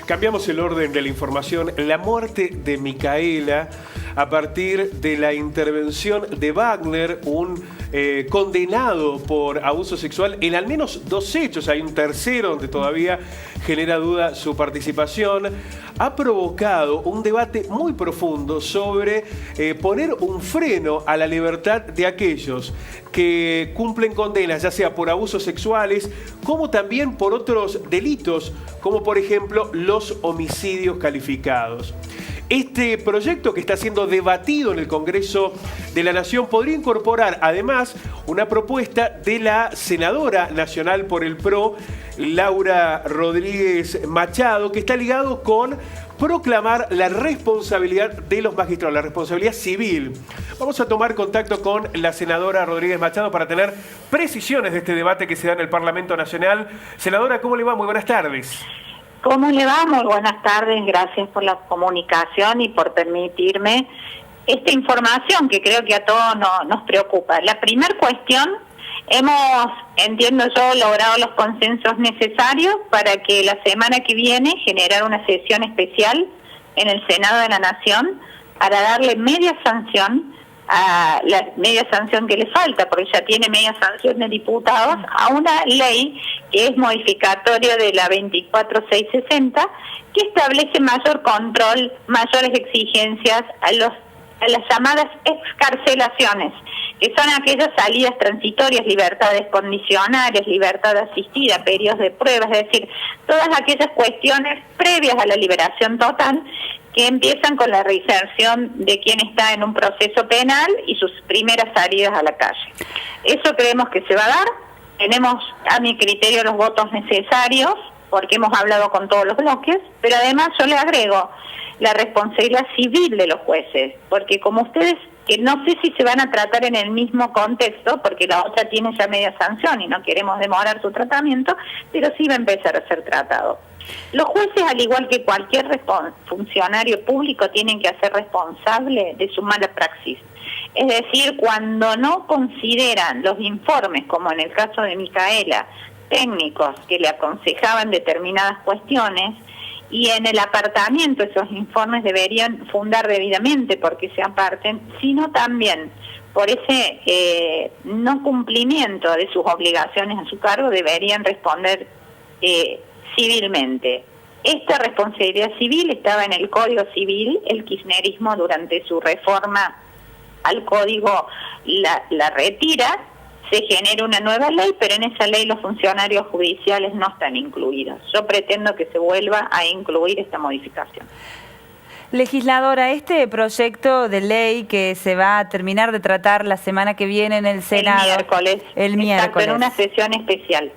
Cambiamos el orden de la información. La muerte de Micaela a partir de la intervención de Wagner, un condenado por abuso sexual en al menos 2 hechos. Hay un tercero donde todavía genera duda su participación. Ha provocado un debate muy profundo sobre poner un freno a la libertad de aquellos que cumplen condenas, ya sea por abusos sexuales, como también por otros delitos, como por ejemplo los homicidios calificados. Este proyecto, que está siendo debatido en el Congreso de la Nación, podría incorporar además una propuesta de la senadora nacional por el PRO, Laura Rodríguez Machado, que está ligado con proclamar la responsabilidad de los magistrados, la responsabilidad civil. Vamos a tomar contacto con la senadora Rodríguez Machado para tener precisiones de este debate que se da en el Parlamento Nacional. Senadora, ¿cómo le va? Muy buenas tardes. ¿Cómo le va? Muy buenas tardes, gracias por la comunicación y por permitirme esta información que creo que a todos nos preocupa. La primera cuestión, hemos, entiendo yo, logrado los consensos necesarios para que la semana que viene generar una sesión especial en el Senado de la Nación para darle media sanción a la media sanción que le falta, porque ya tiene media sanción de diputados, a una ley que es modificatoria de la 24660, que establece mayor control, mayores exigencias a las llamadas excarcelaciones, que son aquellas salidas transitorias, libertades condicionales, libertad asistida, periodos de pruebas, es decir, todas aquellas cuestiones previas a la liberación total que empiezan con la reinserción de quien está en un proceso penal y sus primeras salidas a la calle. Eso creemos que se va a dar. Tenemos, a mi criterio, los votos necesarios, porque hemos hablado con todos los bloques, pero además yo le agrego la responsabilidad civil de los jueces, porque como ustedes, que no sé si se van a tratar en el mismo contexto, porque la otra tiene ya media sanción y no queremos demorar su tratamiento, pero sí va a empezar a ser tratado. Los jueces, al igual que cualquier funcionario público, tienen que ser responsables de su mala praxis. Es decir, cuando no consideran los informes, como en el caso de Micaela, técnicos que le aconsejaban determinadas cuestiones, y en el apartamiento esos informes deberían fundar debidamente porque se aparten, sino también por ese no cumplimiento de sus obligaciones a su cargo deberían responder civilmente. Esta responsabilidad civil estaba en el Código Civil. El kirchnerismo durante su reforma al Código la retira, se genera una nueva ley, pero en esa ley los funcionarios judiciales no están incluidos. Yo pretendo que se vuelva a incluir esta modificación. Legisladora, este proyecto de ley que se va a terminar de tratar la semana que viene en el Senado. El miércoles. Exacto, en una sesión especial.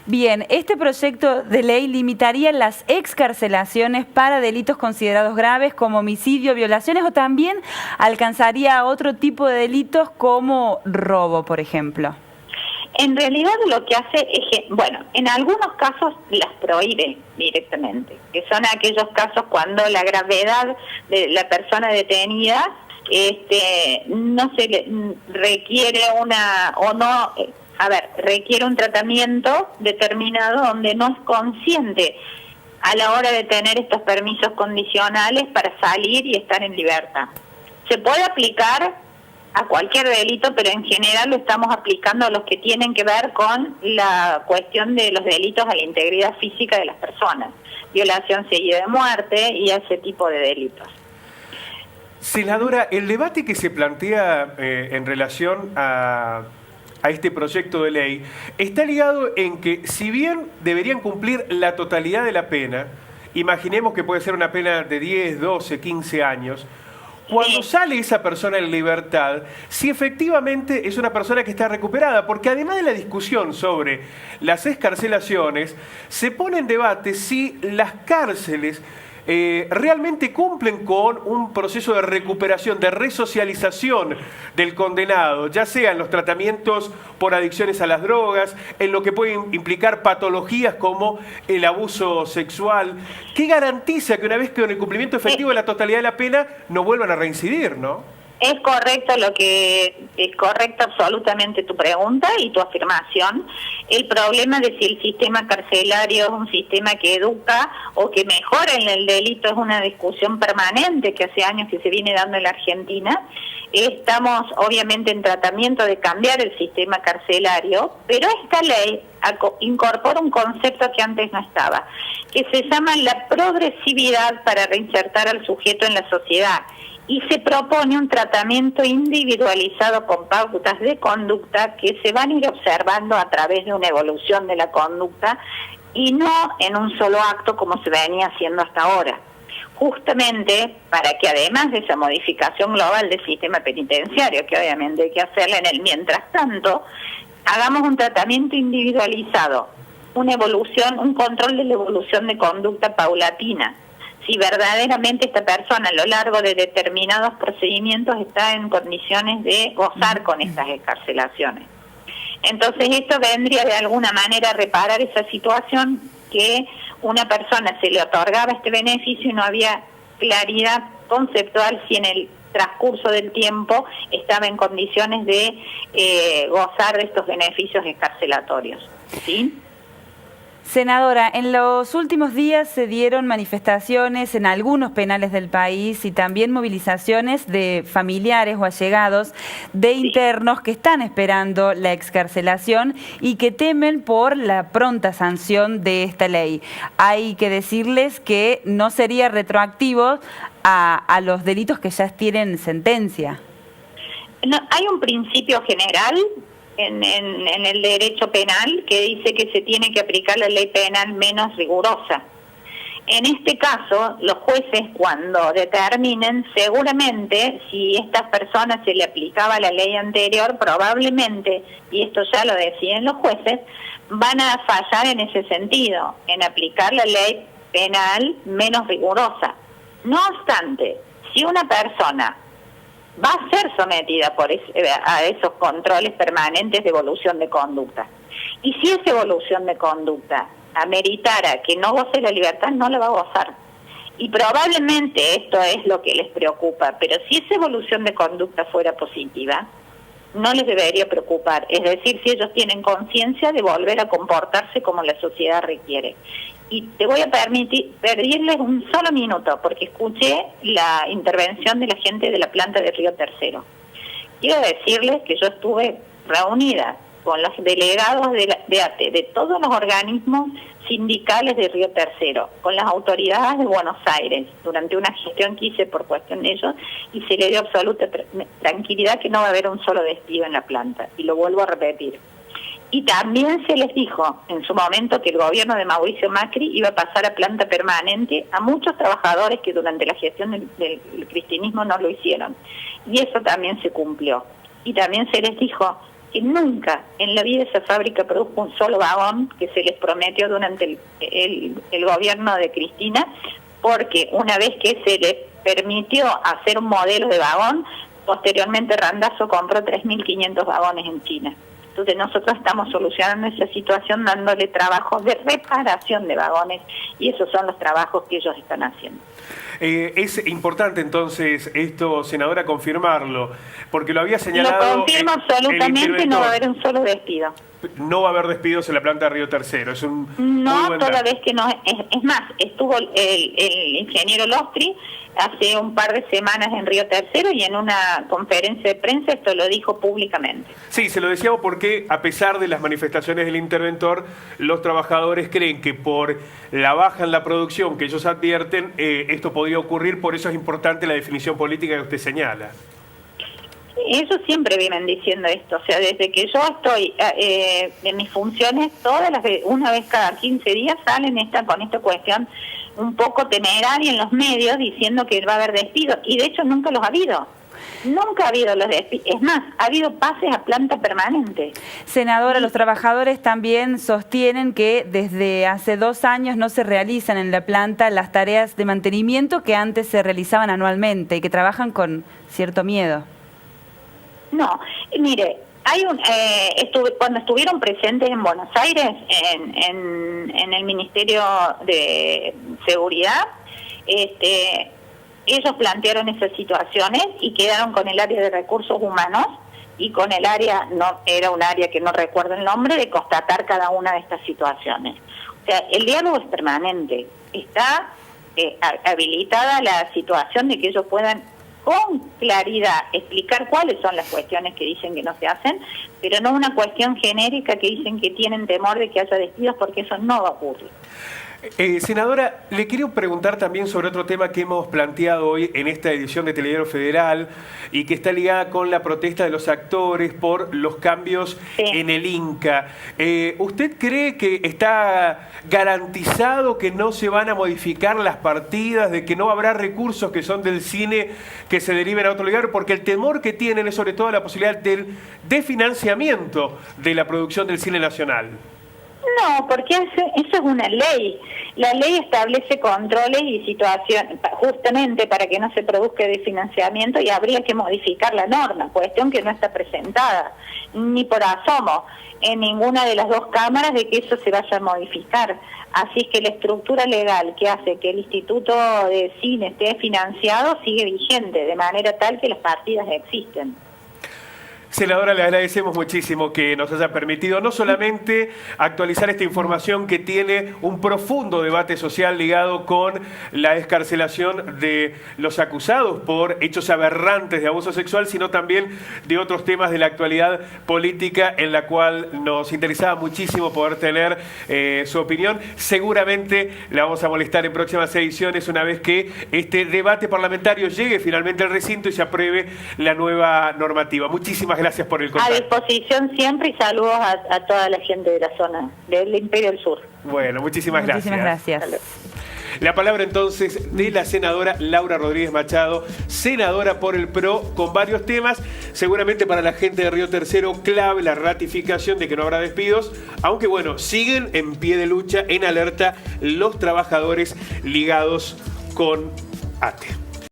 Bien, este proyecto de ley limitaría las excarcelaciones para delitos considerados graves como homicidio, violaciones, o también alcanzaría otro tipo de delitos como robo, por ejemplo. En realidad lo que hace es que, bueno, en algunos casos las prohíbe directamente, que son aquellos casos cuando la gravedad de la persona detenida no se le requiere requiere un tratamiento determinado donde no es consciente a la hora de tener estos permisos condicionales para salir y estar en libertad. Se puede aplicar a cualquier delito, pero en general lo estamos aplicando a los que tienen que ver con la cuestión de los delitos a la integridad física de las personas, violación seguida de muerte y ese tipo de delitos. Senadora, el debate que se plantea en relación a este proyecto de ley está ligado en que, si bien deberían cumplir la totalidad de la pena, imaginemos que puede ser una pena de 10, 12, 15 años, cuando sale esa persona en libertad, si efectivamente es una persona que está recuperada, porque además de la discusión sobre las excarcelaciones, se pone en debate si las cárceles realmente cumplen con un proceso de recuperación, de resocialización del condenado, ya sea en los tratamientos por adicciones a las drogas, en lo que puede implicar patologías como el abuso sexual. ¿Qué garantiza que una vez que con el cumplimiento efectivo de la totalidad de la pena no vuelvan a reincidir, no? Es correcto es correcto absolutamente tu pregunta y tu afirmación. El problema de si el sistema carcelario es un sistema que educa o que mejora en el delito es una discusión permanente que hace años que se viene dando en la Argentina. Estamos obviamente en tratamiento de cambiar el sistema carcelario, pero esta ley incorpora un concepto que antes no estaba, que se llama la progresividad para reinsertar al sujeto en la sociedad. Y se propone un tratamiento individualizado con pautas de conducta que se van a ir observando a través de una evolución de la conducta y no en un solo acto como se venía haciendo hasta ahora. Justamente para que además de esa modificación global del sistema penitenciario, que obviamente hay que hacerla en el mientras tanto, hagamos un tratamiento individualizado, una evolución, un control de la evolución de conducta paulatina. Si verdaderamente esta persona a lo largo de determinados procedimientos está en condiciones de gozar con estas excarcelaciones. Entonces esto vendría de alguna manera a reparar esa situación que una persona se le otorgaba este beneficio y no había claridad conceptual si en el transcurso del tiempo estaba en condiciones de gozar de estos beneficios excarcelatorios. ¿Sí? Senadora, en los últimos días se dieron manifestaciones en algunos penales del país y también movilizaciones de familiares o allegados de internos que están esperando la excarcelación y que temen por la pronta sanción de esta ley. Hay que decirles que no sería retroactivo a los delitos que ya tienen sentencia. No, hay un principio general en el derecho penal que dice que se tiene que aplicar la ley penal menos rigurosa. En este caso, los jueces cuando determinen, seguramente si a estas personas se le aplicaba la ley anterior, probablemente, y esto ya lo deciden los jueces, van a fallar en ese sentido, en aplicar la ley penal menos rigurosa. No obstante, si una persona va a ser sometida a esos controles permanentes de evolución de conducta. Y si esa evolución de conducta ameritara que no goce la libertad, no la va a gozar. Y probablemente esto es lo que les preocupa, pero si esa evolución de conducta fuera positiva, no les debería preocupar. Es decir, si ellos tienen conciencia de volver a comportarse como la sociedad requiere. Y te voy a pedirles un solo minuto, porque escuché la intervención de la gente de la planta de Río Tercero. Quiero decirles que yo estuve reunida con los delegados de todos los organismos sindicales de Río Tercero, con las autoridades de Buenos Aires, durante una gestión que hice por cuestión de ellos, y se le dio absoluta tranquilidad que no va a haber un solo despido en la planta, y lo vuelvo a repetir. Y también se les dijo en su momento que el gobierno de Mauricio Macri iba a pasar a planta permanente a muchos trabajadores que durante la gestión del cristianismo no lo hicieron. Y eso también se cumplió. Y también se les dijo que nunca en la vida esa fábrica produjo un solo vagón que se les prometió durante el gobierno de Cristina, porque una vez que se les permitió hacer un modelo de vagón, posteriormente Randazzo compró 3.500 vagones en China. Entonces nosotros estamos solucionando esa situación dándole trabajos de reparación de vagones y esos son los trabajos que ellos están haciendo. Es importante entonces esto, senadora, confirmarlo, porque lo había señalado. Lo confirmo absolutamente, no va a haber un solo despido. No va a haber despidos en la planta de Río Tercero. Es un no, toda vez que no. Es más, estuvo el ingeniero Lostri hace un par de semanas en Río Tercero y en una conferencia de prensa esto lo dijo públicamente. Sí, se lo decíamos porque a pesar de las manifestaciones del interventor, los trabajadores creen que por la baja en la producción que ellos advierten, esto podría ocurrir, por eso es importante la definición política que usted señala. Ellos siempre vienen diciendo esto, o sea, desde que yo estoy en mis funciones, una vez cada 15 días salen con esta cuestión un poco temeraria en los medios diciendo que va a haber despidos, y de hecho nunca los ha habido. Nunca ha habido los despidos, es más, ha habido pases a planta permanente. Senadora, los trabajadores también sostienen que desde hace 2 años no se realizan en la planta las tareas de mantenimiento que antes se realizaban anualmente y que trabajan con cierto miedo. No, mire, cuando estuvieron presentes en Buenos Aires, en el Ministerio de Seguridad, ellos plantearon esas situaciones y quedaron con el área de recursos humanos y con el área, no era un área que no recuerdo el nombre, de constatar cada una de estas situaciones. O sea, el diálogo es permanente, está habilitada la situación de que ellos puedan con claridad explicar cuáles son las cuestiones que dicen que no se hacen, pero no una cuestión genérica que dicen que tienen temor de que haya despidos, porque eso no va a ocurrir. Senadora, le quiero preguntar también sobre otro tema que hemos planteado hoy en esta edición de Telediario Federal y que está ligada con la protesta de los actores por los cambios en el Inca. ¿Usted cree que está garantizado que no se van a modificar las partidas, de que no habrá recursos que son del cine que se deriven a otro lugar? Porque el temor que tienen es sobre todo la posibilidad del desfinanciamiento de la producción del cine nacional. No, porque eso es una ley. La ley establece controles y situaciones justamente para que no se produzca desfinanciamiento, y habría que modificar la norma, cuestión que no está presentada ni por asomo en ninguna de las dos cámaras de que eso se vaya a modificar. Así es que la estructura legal que hace que el Instituto de Cine esté financiado sigue vigente, de manera tal que las partidas existen. Senadora, le agradecemos muchísimo que nos haya permitido no solamente actualizar esta información que tiene un profundo debate social ligado con la excarcelación de los acusados por hechos aberrantes de abuso sexual, sino también de otros temas de la actualidad política en la cual nos interesaba muchísimo poder tener su opinión. Seguramente la vamos a molestar en próximas ediciones una vez que este debate parlamentario llegue finalmente al recinto y se apruebe la nueva normativa. Muchísimas gracias por el contacto. A disposición siempre, y saludos a toda la gente de la zona del Imperio del Sur. Bueno, muchísimas gracias. Gracias. La palabra entonces de la senadora Laura Rodríguez Machado, senadora por el PRO, con varios temas. Seguramente para la gente de Río Tercero clave la ratificación de que no habrá despidos, aunque bueno, siguen en pie de lucha, en alerta, los trabajadores ligados con ATE.